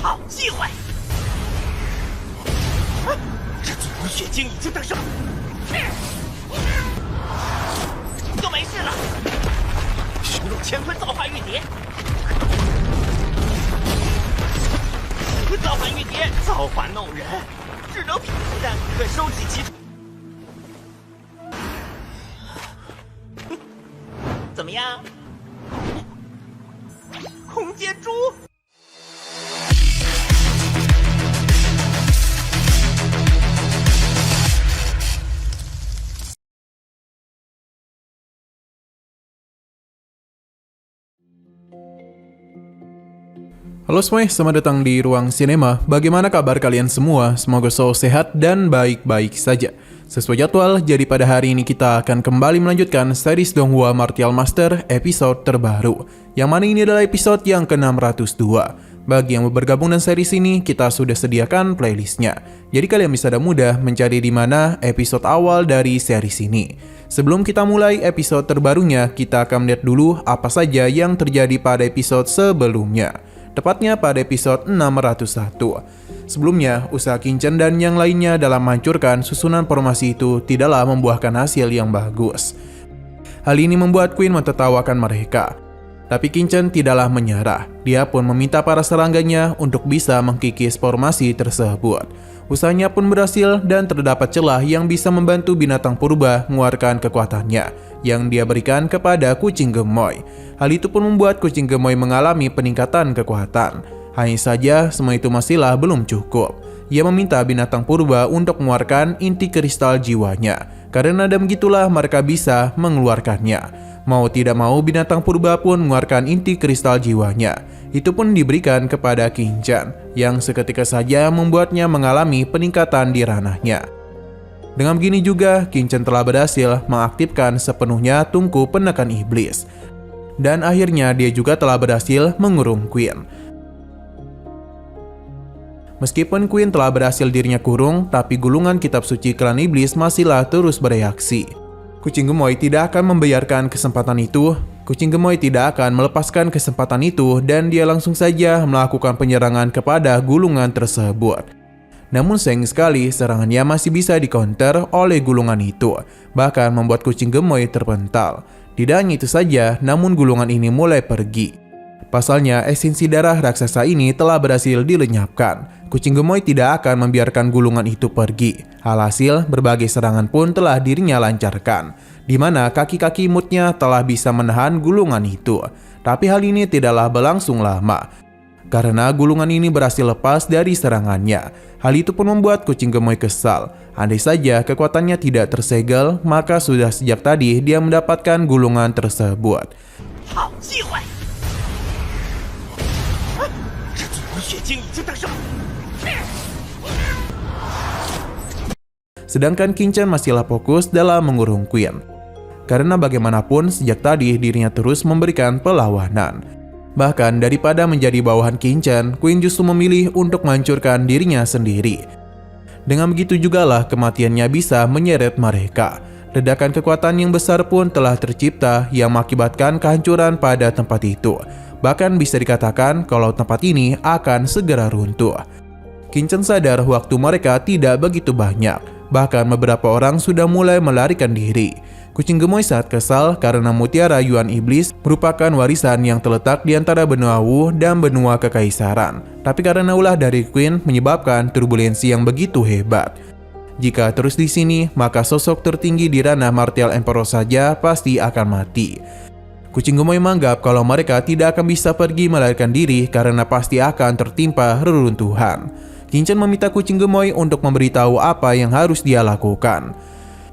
好机会！这祖龙血晶已经登上，就没事了。雄肉乾坤造化玉蝶，造化玉蝶造化弄人，只能但可收集其。怎么样？空间珠。Halo semuanya, selamat datang di Ruang Sinema. Bagaimana kabar kalian semua? Semoga selalu sehat dan baik-baik saja. Sesuai jadwal, jadi pada hari ini kita akan kembali melanjutkan series Donghua Martial Master episode terbaru. Yang mana ini adalah episode yang ke-602. Bagi yang mau bergabung dengan series ini, kita sudah sediakan playlistnya. Jadi kalian bisa mudah mencari di mana episode awal dari series ini. Sebelum kita mulai episode terbarunya, kita akan melihat dulu apa saja yang terjadi pada episode sebelumnya. Tepatnya pada episode 601. Sebelumnya, usaha Qingchen dan yang lainnya dalam menghancurkan susunan formasi itu tidaklah membuahkan hasil yang bagus. Hal ini membuat Queen mentertawakan mereka. Tapi Qingchen tidaklah menyerah. Dia pun meminta para serangganya untuk bisa mengkikis formasi tersebut. Usahanya pun berhasil dan terdapat celah yang bisa membantu binatang purba mengeluarkan kekuatannya yang dia berikan kepada kucing gemoy. Hal itu pun membuat kucing gemoy mengalami peningkatan kekuatan. Hanya saja semua itu masihlah belum cukup. Ia meminta binatang purba untuk mengeluarkan inti kristal jiwanya. Karena dan begitulah mereka bisa mengeluarkannya. Mau tidak mau binatang purba pun mengeluarkan inti kristal jiwanya. Itu pun diberikan kepada Qingchen, yang seketika saja membuatnya mengalami peningkatan di ranahnya. Dengan begini juga, Qingchen telah berhasil mengaktifkan sepenuhnya tungku penekan iblis. Dan akhirnya dia juga telah berhasil mengurung Queen. Meskipun Queen telah berhasil dirinya kurung, tapi gulungan kitab suci klan iblis masihlah terus bereaksi. Kucing gemoy tidak akan membiarkan kesempatan itu. Kucing gemoy tidak akan melepaskan kesempatan itu dan dia langsung saja melakukan penyerangan kepada gulungan tersebut. Namun sayang sekali serangannya masih bisa dikonter oleh gulungan itu, bahkan membuat kucing gemoy terpental. Tidak hanya itu saja, namun gulungan ini mulai pergi. Pasalnya, esensi darah raksasa ini telah berhasil dilenyapkan. Kucing gemoy tidak akan membiarkan gulungan itu pergi. Alhasil, berbagai serangan pun telah dirinya lancarkan, di mana kaki-kaki imutnya telah bisa menahan gulungan itu. Tapi hal ini tidaklah berlangsung lama, karena gulungan ini berhasil lepas dari serangannya. Hal itu pun membuat kucing gemoy kesal. Andai saja kekuatannya tidak tersegel, maka sudah sejak tadi dia mendapatkan gulungan tersebut. Sedangkan Qingchen masihlah fokus dalam mengurung Queen. Karena bagaimanapun sejak tadi dirinya terus memberikan perlawanan. Bahkan daripada menjadi bawahan Qingchen, Queen justru memilih untuk menghancurkan dirinya sendiri. Dengan begitu jugalah kematiannya bisa menyeret mereka. Ledakan kekuatan yang besar pun telah tercipta yang mengakibatkan kehancuran pada tempat itu. Bahkan bisa dikatakan kalau tempat ini akan segera runtuh. Qingchen sadar waktu mereka tidak begitu banyak. Bahkan beberapa orang sudah mulai melarikan diri. Kucing gemoy sangat kesal karena mutiara Yuan Iblis merupakan warisan yang terletak di antara benua Wu dan benua Kekaisaran. Tapi karena ulah dari Queen menyebabkan turbulensi yang begitu hebat. Jika terus di sini, maka sosok tertinggi di ranah Martial Emperor saja pasti akan mati. Kucing gemoy menganggap kalau mereka tidak akan bisa pergi melarikan diri karena pasti akan tertimpa reruntuhan. Qingchen meminta kucing gemoy untuk memberitahu apa yang harus dia lakukan.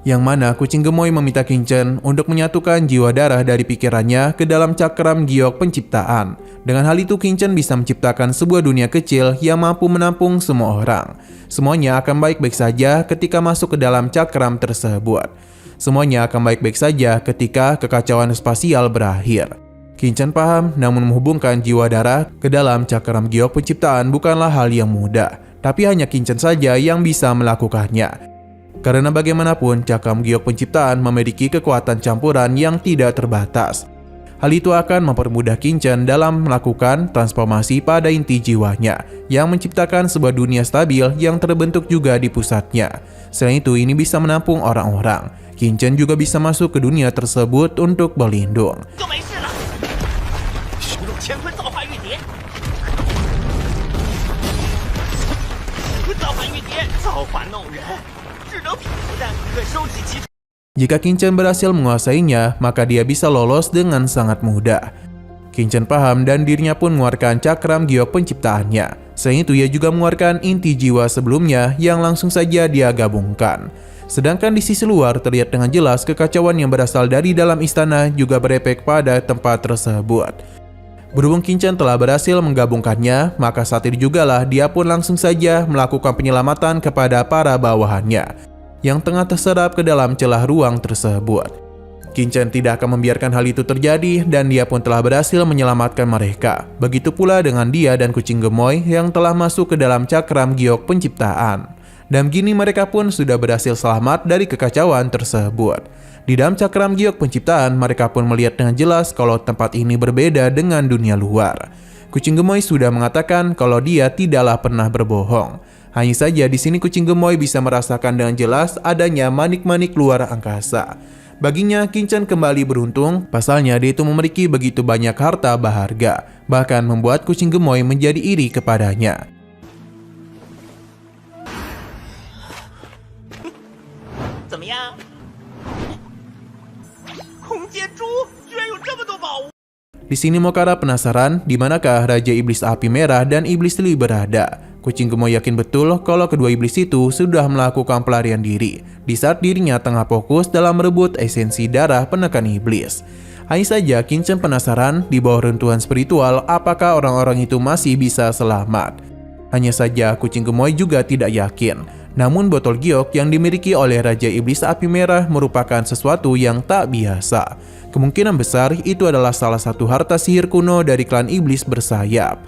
Yang mana kucing gemoy meminta Qingchen untuk menyatukan jiwa darah dari pikirannya ke dalam cakram giok penciptaan. Dengan hal itu Qingchen bisa menciptakan sebuah dunia kecil yang mampu menampung semua orang. Semuanya akan baik-baik saja ketika masuk ke dalam cakram tersebut. Semuanya akan baik-baik saja ketika kekacauan spasial berakhir. Qingchen paham, namun menghubungkan jiwa darah ke dalam cakram giok penciptaan bukanlah hal yang mudah. Tapi hanya Qingchen saja yang bisa melakukannya. Karena bagaimanapun cakram giok penciptaan memiliki kekuatan campuran yang tidak terbatas. Hal itu akan mempermudah Qingchen dalam melakukan transformasi pada inti jiwanya, yang menciptakan sebuah dunia stabil yang terbentuk juga di pusatnya. Selain itu, ini bisa menampung orang-orang. Qingchen juga bisa masuk ke dunia tersebut untuk berlindung. 就没事了。虚弱乾坤造化玉蝶，造化玉蝶，造化弄人，只能但可收集其。 Jika Qingchen berhasil menguasainya, maka dia bisa lolos dengan sangat mudah. Qingchen paham dan dirinya pun mengeluarkan cakram giok penciptaannya. Selain itu, ia juga mengeluarkan inti jiwa sebelumnya yang langsung saja dia gabungkan. Sedangkan di sisi luar terlihat dengan jelas kekacauan yang berasal dari dalam istana juga berefek pada tempat tersebut. Berhubung Qingchen telah berhasil menggabungkannya, maka saat itu jugalah dia pun langsung saja melakukan penyelamatan kepada para bawahannya yang tengah terserap ke dalam celah ruang tersebut. Qingchen tidak akan membiarkan hal itu terjadi dan dia pun telah berhasil menyelamatkan mereka. Begitu pula dengan dia dan kucing gemoy yang telah masuk ke dalam cakram giok penciptaan. Dan begini mereka pun sudah berhasil selamat dari kekacauan tersebut. Di dalam cakram giok penciptaan, mereka pun melihat dengan jelas kalau tempat ini berbeda dengan dunia luar. Kucing gemoy sudah mengatakan kalau dia tidaklah pernah berbohong. Hanya saja di sini kucing gemoy bisa merasakan dengan jelas adanya manik-manik luar angkasa. Baginya, Qingchen kembali beruntung, pasalnya dia itu memiliki begitu banyak harta berharga, bahkan membuat kucing gemoy menjadi iri kepadanya. 怎么样？空间珠居然有这么多宝物！ Di sini Mokara penasaran di manakah Raja Iblis Api Merah dan Iblis Li berada. Kucing gemoy yakin betul kalau kedua iblis itu sudah melakukan pelarian diri di saat dirinya tengah fokus dalam merebut esensi darah penekan iblis. Hanya saja Qingchen penasaran di bawah runtuhan spiritual apakah orang-orang itu masih bisa selamat. Hanya saja kucing gemoy juga tidak yakin. Namun botol giok yang dimiliki oleh Raja Iblis Api Merah merupakan sesuatu yang tak biasa. Kemungkinan besar itu adalah salah satu harta sihir kuno dari klan iblis bersayap.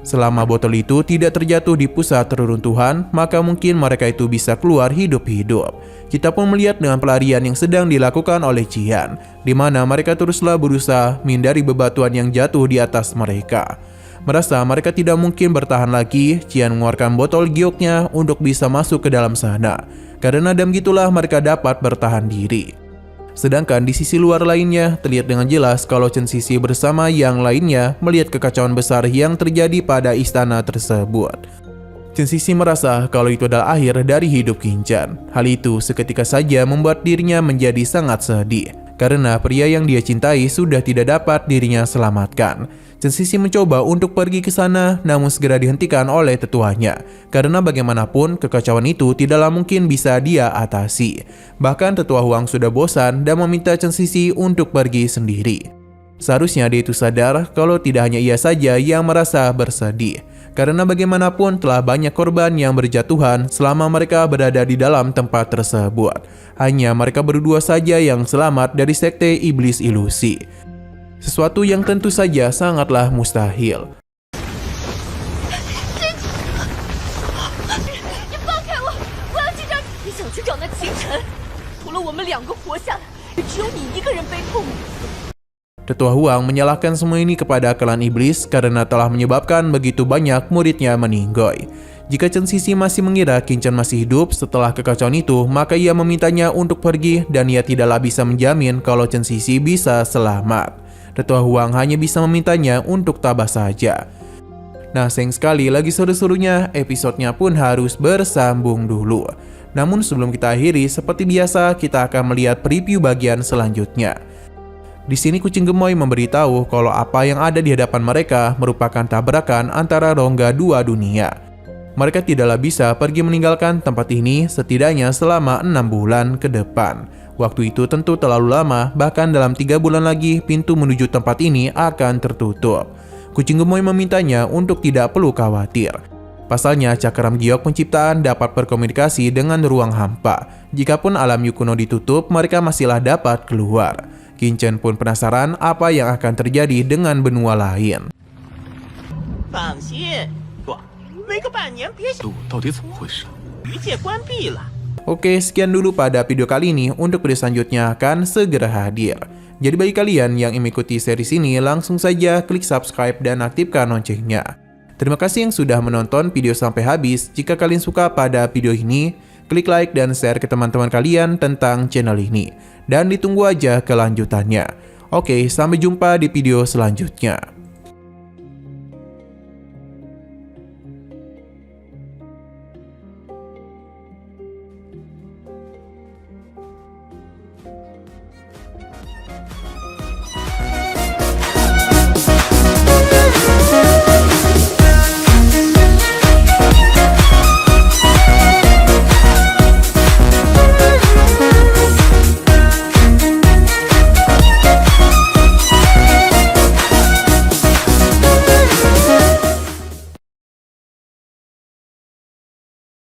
Selama botol itu tidak terjatuh di pusat reruntuhan, maka mungkin mereka itu bisa keluar hidup-hidup. Kita pun melihat dengan pelarian yang sedang dilakukan oleh Qian, di mana mereka teruslah berusaha menghindari bebatuan yang jatuh di atas mereka. Merasa mereka tidak mungkin bertahan lagi, Qian mengeluarkan botol gioknya untuk bisa masuk ke dalam sana. Karena dengan gitulah mereka dapat bertahan diri. Sedangkan di sisi luar lainnya, terlihat dengan jelas kalau Chen Xixi bersama yang lainnya melihat kekacauan besar yang terjadi pada istana tersebut. Chen Xixi merasa kalau itu adalah akhir dari hidup Qingchen. Hal itu seketika saja membuat dirinya menjadi sangat sedih, karena pria yang dia cintai sudah tidak dapat dirinya selamatkan. Chen Xixi mencoba untuk pergi ke sana, namun segera dihentikan oleh tetuanya. Karena bagaimanapun, kekacauan itu tidaklah mungkin bisa dia atasi. Bahkan tetua Huang sudah bosan dan meminta Chen Xixi untuk pergi sendiri. Seharusnya dia itu sadar kalau tidak hanya ia saja yang merasa bersedih. Karena bagaimanapun telah banyak korban yang berjatuhan selama mereka berada di dalam tempat tersebut. Hanya mereka berdua saja yang selamat dari sekte iblis ilusi. Sesuatu yang tentu saja sangatlah mustahil. 你放开我！我要去找你，想去找那秦晨。除了我们两个活下来，只有你一个人被痛。 Tetua Huang menyalahkan semua ini kepada klan iblis karena telah menyebabkan begitu banyak muridnya meninggoy. Jika Chen Xixi masih mengira Qingchen masih hidup setelah kekacauan itu, maka ia memintanya untuk pergi dan ia tidaklah bisa menjamin kalau Chen Xixi bisa selamat. Tetua Huang hanya bisa memintanya untuk tabah saja. Nah, sayang sekali lagi seru-serunya, episodenya pun harus bersambung dulu. Namun sebelum kita akhiri, seperti biasa kita akan melihat preview bagian selanjutnya. Di sini kucing gemoy memberitahu kalau apa yang ada di hadapan mereka merupakan tabrakan antara rongga dua dunia. Mereka tidaklah bisa pergi meninggalkan tempat ini setidaknya selama 6 bulan ke depan. Waktu itu tentu terlalu lama, bahkan dalam 3 bulan lagi pintu menuju tempat ini akan tertutup. Kucing gemoy memintanya untuk tidak perlu khawatir. Pasalnya cakram giok penciptaan dapat berkomunikasi dengan ruang hampa. Jikapun alam Yukuno ditutup, mereka masihlah dapat keluar. Qingchen pun penasaran apa yang akan terjadi dengan benua lain. 放心，没个半年别想，路到底怎么回事？余界关闭了。 Oke, sekian dulu pada video kali ini. Untuk video selanjutnya akan segera hadir. Jadi bagi kalian yang mengikuti series ini, langsung saja klik subscribe dan aktifkan loncengnya. Terima kasih yang sudah menonton video sampai habis. Jika kalian suka pada video ini, klik like dan share ke teman-teman kalian tentang channel ini. Dan ditunggu aja kelanjutannya. Oke, sampai jumpa di video selanjutnya.